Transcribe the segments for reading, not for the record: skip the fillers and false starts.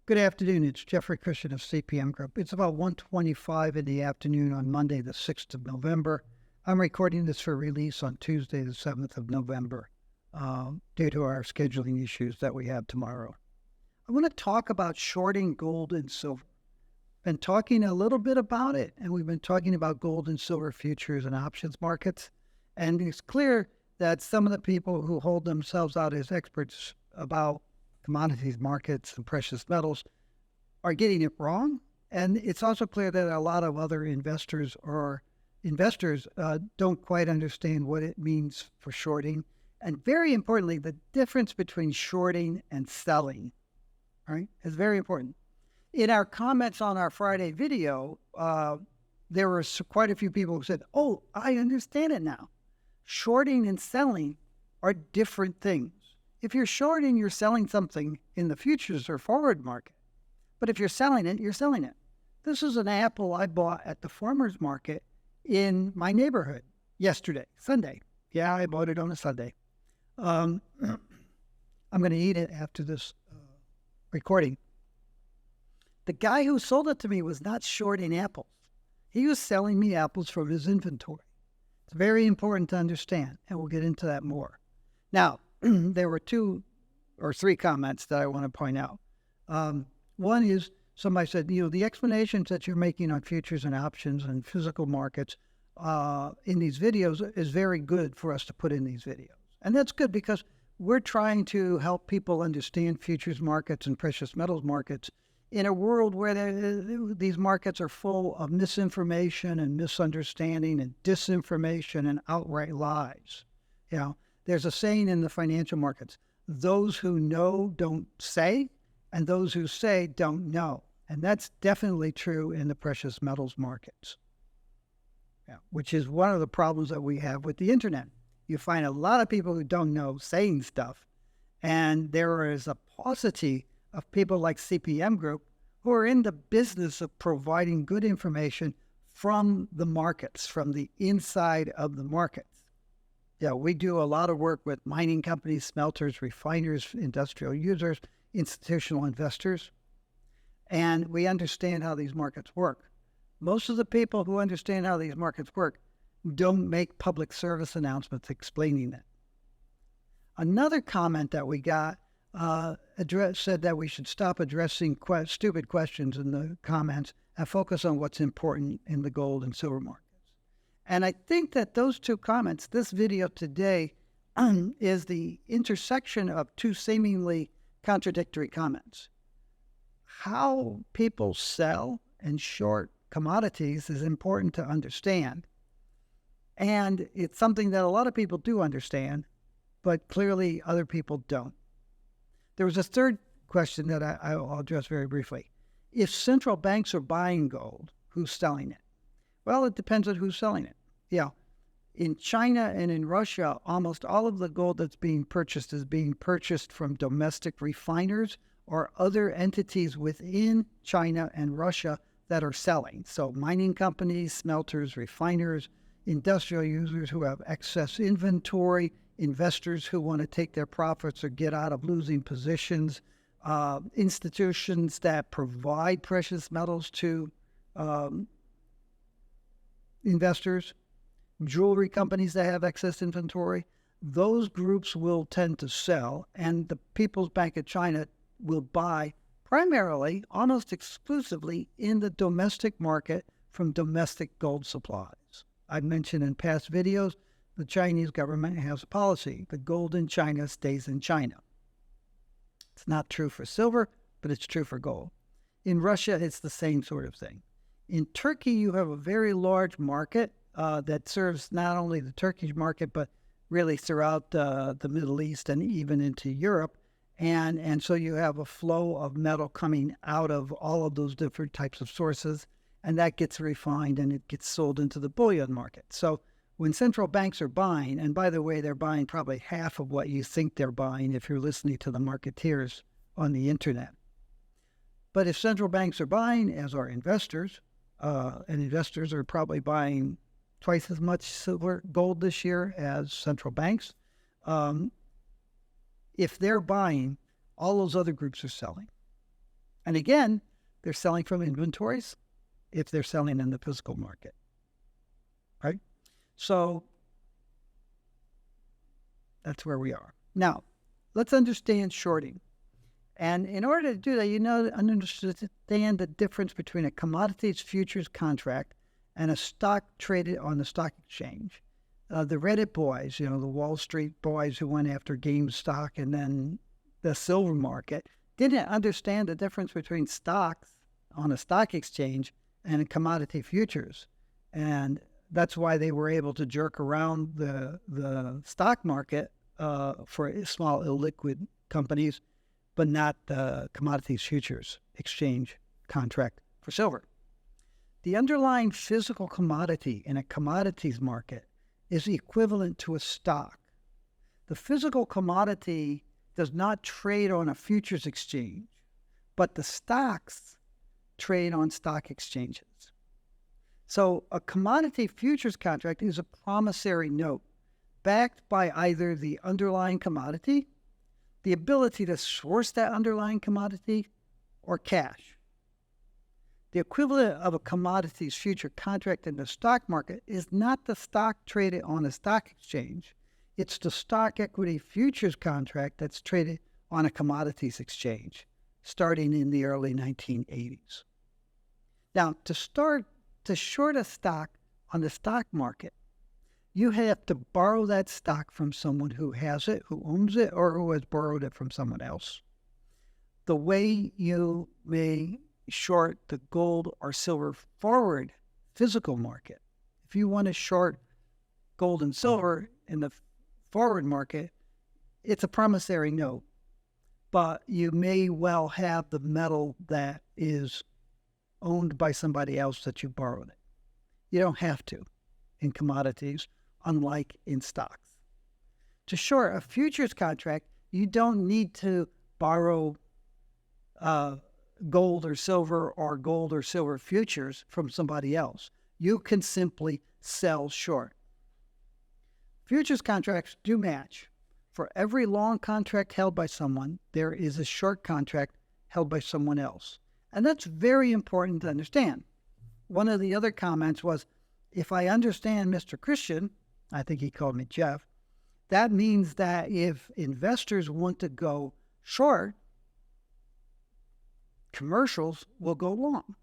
Good afternoon. It's Jeffrey Christian of CPM Group. It's about 1:25 in the afternoon on Monday, the 6th of November. I'm recording this for release on Tuesday, the 7th of November, due to our scheduling issues that we have tomorrow. I want to talk about shorting gold and silver. Been talking a little bit about it, and we've been talking about gold and silver futures and options markets. And it's clear that some of the people who hold themselves out as experts about commodities markets and precious metals are getting it wrong. And it's also clear that a lot of other investors don't quite understand what it means for shorting. And very importantly, the difference between shorting and selling, right, is very important. In our comments on our Friday video, there were quite a few people who said, "Oh, I understand it now. Shorting and selling are different things. If you're shorting, you're selling something in the futures or forward market. But if you're selling it, you're selling it." This is an apple I bought at the farmer's market in my neighborhood yesterday, Sunday. Yeah, I bought it on a Sunday. I'm going to eat it after this recording. The guy who sold it to me was not shorting apples. He was selling me apples from his inventory. It's very important to understand, and we'll get into that more. Now, there were 2 or 3 comments that I want to point out. One is somebody said, the explanations that you're making on futures and options and physical markets in these videos is very good for us to put in these videos. And that's good because we're trying to help people understand futures markets and precious metals markets in a world where these markets are full of misinformation and misunderstanding and disinformation and outright lies. There's a saying in the financial markets: those who know don't say, and those who say don't know. And that's definitely true in the precious metals markets, which is one of the problems that we have with the internet. You find a lot of people who don't know saying stuff, and there is a paucity of people like CPM Group who are in the business of providing good information from the markets, from the inside of the markets. We do a lot of work with mining companies, smelters, refiners, industrial users, institutional investors, and we understand how these markets work. Most of the people who understand how these markets work don't make public service announcements explaining it. Another comment that we got said that we should stop addressing stupid questions in the comments and focus on what's important in the gold and silver market. And I think that those 2 comments, this video today, is the intersection of 2 seemingly contradictory comments. How people sell and short commodities is important to understand. And it's something that a lot of people do understand, but clearly other people don't. There was a third question that I'll address very briefly. If central banks are buying gold, who's selling it? Well, it depends on who's selling it. In China and in Russia, almost all of the gold that's being purchased is being purchased from domestic refiners or other entities within China and Russia that are selling. So mining companies, smelters, refiners, industrial users who have excess inventory, investors who want to take their profits or get out of losing positions, institutions that provide precious metals to investors, jewelry companies that have excess inventory. Those groups will tend to sell, and the People's Bank of China will buy primarily, almost exclusively, in the domestic market from domestic gold supplies. I've mentioned in past videos, the Chinese government has a policy: the gold in China stays in China. It's not true for silver, but it's true for gold. In Russia, it's the same sort of thing. In Turkey, you have a very large market that serves not only the Turkish market, but really throughout the Middle East and even into Europe. And so you have a flow of metal coming out of all of those different types of sources, and that gets refined and it gets sold into the bullion market. So when central banks are buying, and by the way, they're buying probably half of what you think they're buying if you're listening to the marketeers on the internet. But if central banks are buying, as are investors, and investors are probably buying twice as much gold this year as central banks, if they're buying, all those other groups are selling. And again, they're selling from inventories if they're selling in the physical market, right? So that's where we are. Now, let's understand shorting. And in order to do that, understand the difference between a commodities futures contract and a stock traded on the stock exchange. The Reddit boys, the Wall Street boys who went after GameStop and then the silver market, didn't understand the difference between stocks on a stock exchange and commodity futures. And that's why they were able to jerk around the stock market for small illiquid companies, but not the commodities futures exchange contract for silver. The underlying physical commodity in a commodities market is equivalent to a stock. The physical commodity does not trade on a futures exchange, but the stocks trade on stock exchanges. So a commodity futures contract is a promissory note backed by either the underlying commodity, the ability to source that underlying commodity, or cash. The equivalent of a commodities future contract in the stock market is not the stock traded on a stock exchange. It's the stock equity futures contract that's traded on a commodities exchange, starting in the early 1980s. Now, to short a stock on the stock market, you have to borrow that stock from someone who has it, who owns it, or who has borrowed it from someone else. The way you may short the gold or silver forward physical market, if you want to short gold and silver in the forward market, it's a promissory note, but you may well have the metal that is owned by somebody else that you borrowed it. You don't have to in commodities, unlike in stocks. To short a futures contract, you don't need to borrow gold or silver futures from somebody else. You can simply sell short. Futures contracts do match. For every long contract held by someone, there is a short contract held by someone else. And that's very important to understand. One of the other comments was, if I understand Mr. Christian, I think he called me Jeff, that means that if investors want to go short, commercials will go long.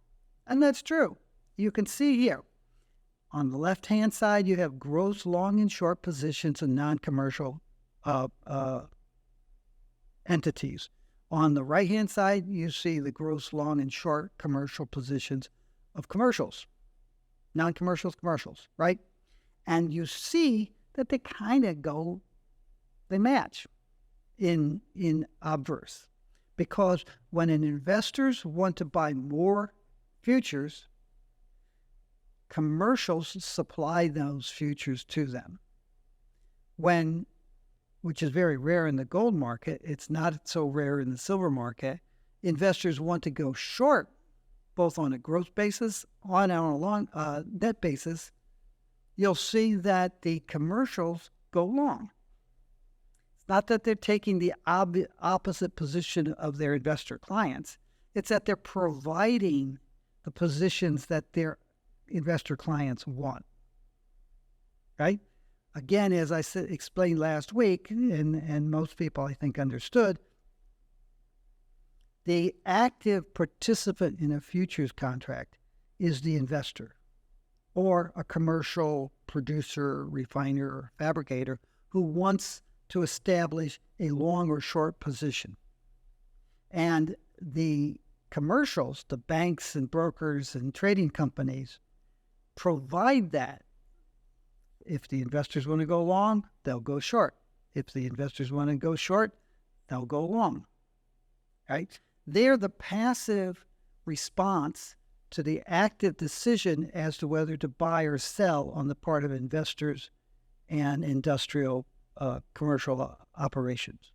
And that's true. You can see here, on the left-hand side, you have gross long and short positions in non-commercial entities. On the right-hand side, you see the gross long and short commercial positions of commercials, non-commercials, commercials, right? And you see that they kind of they match in obverse. Because when investors want to buy more futures, commercials supply those futures to them. Which is very rare in the gold market, it's not so rare in the silver market, investors want to go short, both on a gross basis, on a long net basis, you'll see that the commercials go long. It's not that they're taking the opposite position of their investor clients. It's that they're providing the positions that their investor clients want, right? Again, as I explained last week, and most people I think understood, the active participant in a futures contract is the investor or a commercial producer, refiner, or fabricator who wants to establish a long or short position. And the commercials, the banks and brokers and trading companies, provide that. If the investors want to go long, they'll go short. If the investors want to go short, they'll go long, right? They're the passive response to the active decision as to whether to buy or sell on the part of investors and industrial commercial operations.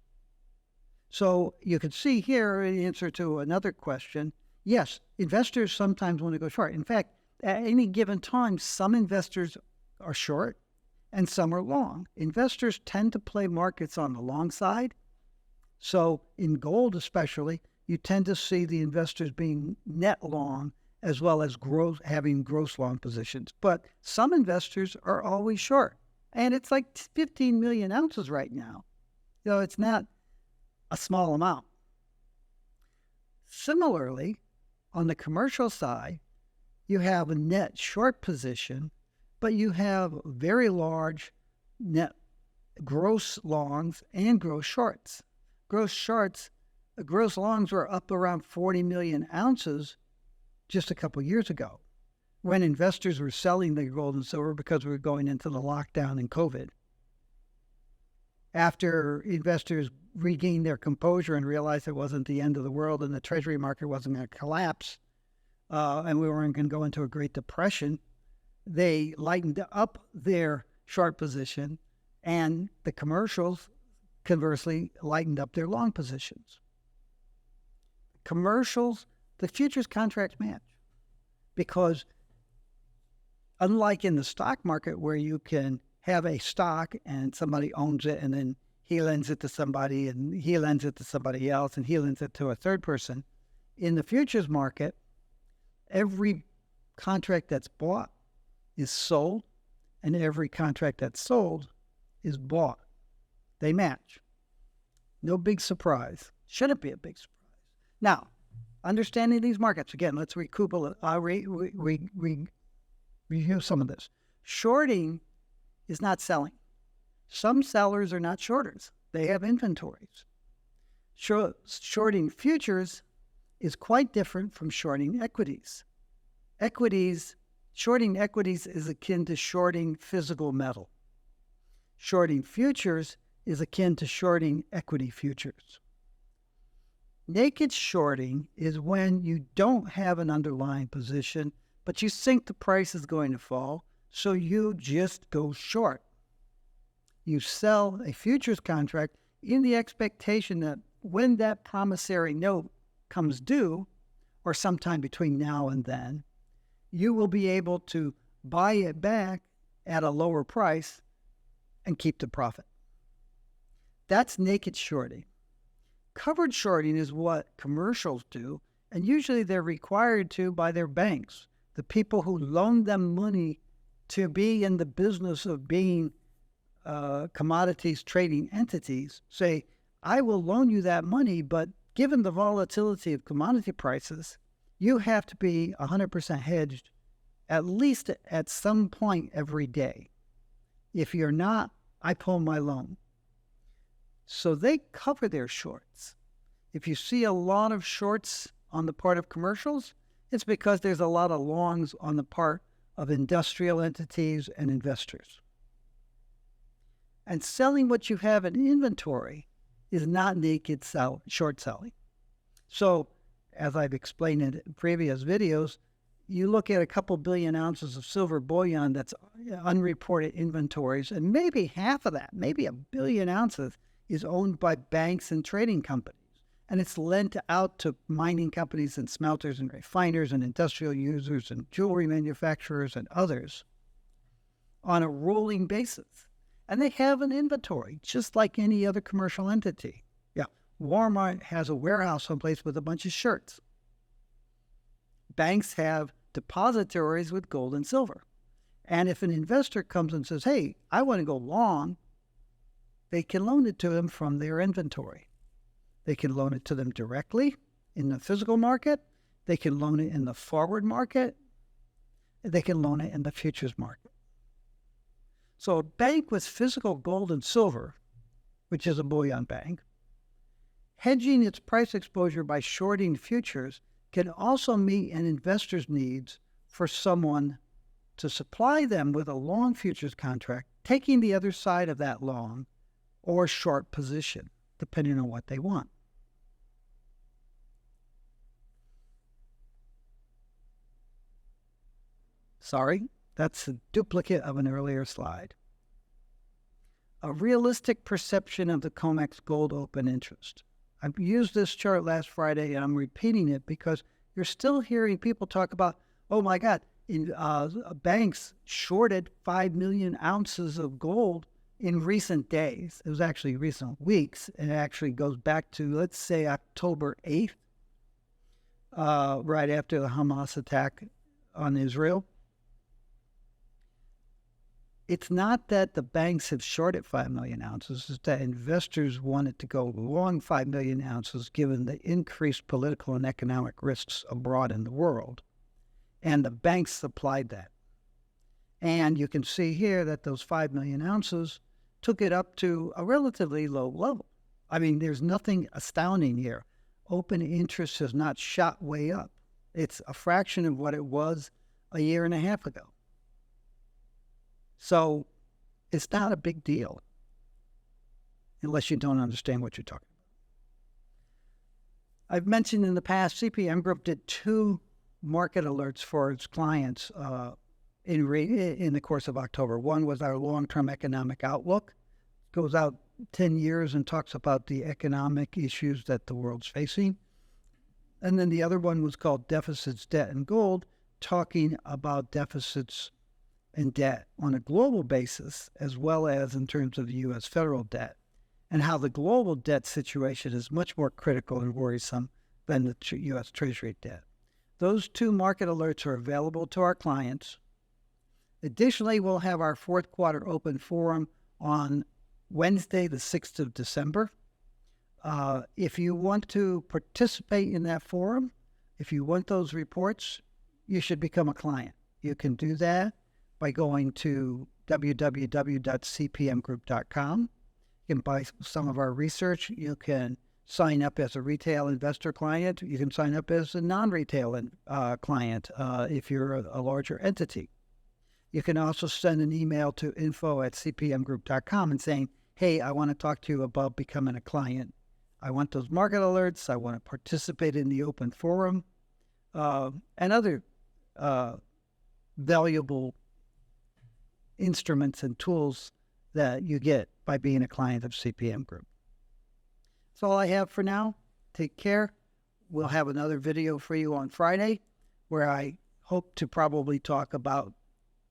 So you can see here in answer to another question, yes, investors sometimes want to go short. In fact, at any given time, some investors are short and some are long. Investors tend to play markets on the long side. So in gold especially, you tend to see the investors being net long as well as having gross long positions. But some investors are always short. And it's like 15 million ounces right now. It's not a small amount. Similarly, on the commercial side, you have a net short position, but you have very large net gross longs and gross shorts. Gross longs were up around 40 million ounces just a couple years ago when investors were selling their gold and silver because we were going into the lockdown and COVID. After investors regained their composure and realized it wasn't the end of the world and the treasury market wasn't going to collapse, and we weren't going to go into a Great Depression, they lightened up their short position, and the commercials, conversely, lightened up their long positions. Commercials, the futures contracts match because unlike in the stock market where you can have a stock and somebody owns it and then he lends it to somebody and he lends it to somebody else and he lends it to a third person, in the futures market, every contract that's bought is sold and every contract that's sold is bought. They match. No big surprise. Shouldn't be a big surprise. Now, understanding these markets, again, let's review some of this. Shorting is not selling. Some sellers are not shorters. They have inventories. Shorting futures is quite different from shorting equities. Shorting equities is akin to shorting physical metal. Shorting futures is akin to shorting equity futures. Naked shorting is when you don't have an underlying position, but you think the price is going to fall, so you just go short. You sell a futures contract in the expectation that when that promissory note comes due, or sometime between now and then, you will be able to buy it back at a lower price and keep the profit. That's naked shorting. Covered shorting is what commercials do, and usually they're required to by their banks. The people who loan them money to be in the business of being commodities trading entities say, I will loan you that money, but given the volatility of commodity prices, you have to be 100% hedged at least at some point every day. If you're not, I pull my loan. So they cover their shorts. If you see a lot of shorts on the part of commercials, it's because there's a lot of longs on the part of industrial entities and investors. And selling what you have in inventory is not naked short selling. So, as I've explained in previous videos, you look at a couple billion ounces of silver bullion that's unreported inventories, and maybe half of that, maybe 1 billion ounces, is owned by banks and trading companies. And it's lent out to mining companies and smelters and refiners and industrial users and jewelry manufacturers and others on a rolling basis. And they have an inventory, just like any other commercial entity. Yeah, Walmart has a warehouse someplace with a bunch of shirts. Banks have depositories with gold and silver. And if an investor comes and says, hey, I want to go long, they can loan it to them from their inventory. They can loan it to them directly in the physical market. They can loan it in the forward market. They can loan it in the futures market. So a bank with physical gold and silver, which is a bullion bank, hedging its price exposure by shorting futures can also meet an investor's needs for someone to supply them with a long futures contract, taking the other side of that long or short position, depending on what they want. Sorry, that's a duplicate of an earlier slide. A realistic perception of the COMEX gold open interest. I used this chart last Friday, and I'm repeating it because you're still hearing people talk about, oh my God, banks shorted 5 million ounces of gold in recent days. It was actually recent weeks, and it actually goes back to, let's say, October 8th right after the Hamas attack on Israel. It's not that the banks have shorted 5 million ounces, it's that investors wanted to go long 5 million ounces given the increased political and economic risks abroad in the world. And the banks supplied that. And you can see here that those 5 million ounces took it up to a relatively low level. I mean, there's nothing astounding here. Open interest has not shot way up. It's a fraction of what it was a year and a half ago. So it's not a big deal unless you don't understand what you're talking about. I've mentioned in the past, CPM Group did 2 market alerts for its clients in the course of October. One was our long-term economic outlook. It goes out 10 years and talks about the economic issues that the world's facing. And then the other one was called Deficits, Debt, and Gold, talking about deficits and debt on a global basis, as well as in terms of the U.S. federal debt, and how the global debt situation is much more critical and worrisome than the U.S. Treasury debt. Those 2 market alerts are available to our clients. Additionally, we'll have our 4th quarter open forum on Wednesday, the 6th of December. If you want to participate in that forum, if you want those reports, you should become a client. You can do that by going to www.cpmgroup.com. You can buy some of our research. You can sign up as a retail investor client. You can sign up as a non-retail client if you're a larger entity. You can also send an email to info@cpmgroup.com and saying, hey, I want to talk to you about becoming a client. I want those market alerts. I want to participate in the open forum and other valuable instruments and tools that you get by being a client of CPM Group. That's all I have for now. Take care. We'll have another video for you on Friday where I hope to probably talk about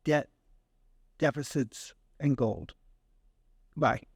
debt, deficits, and gold. Bye.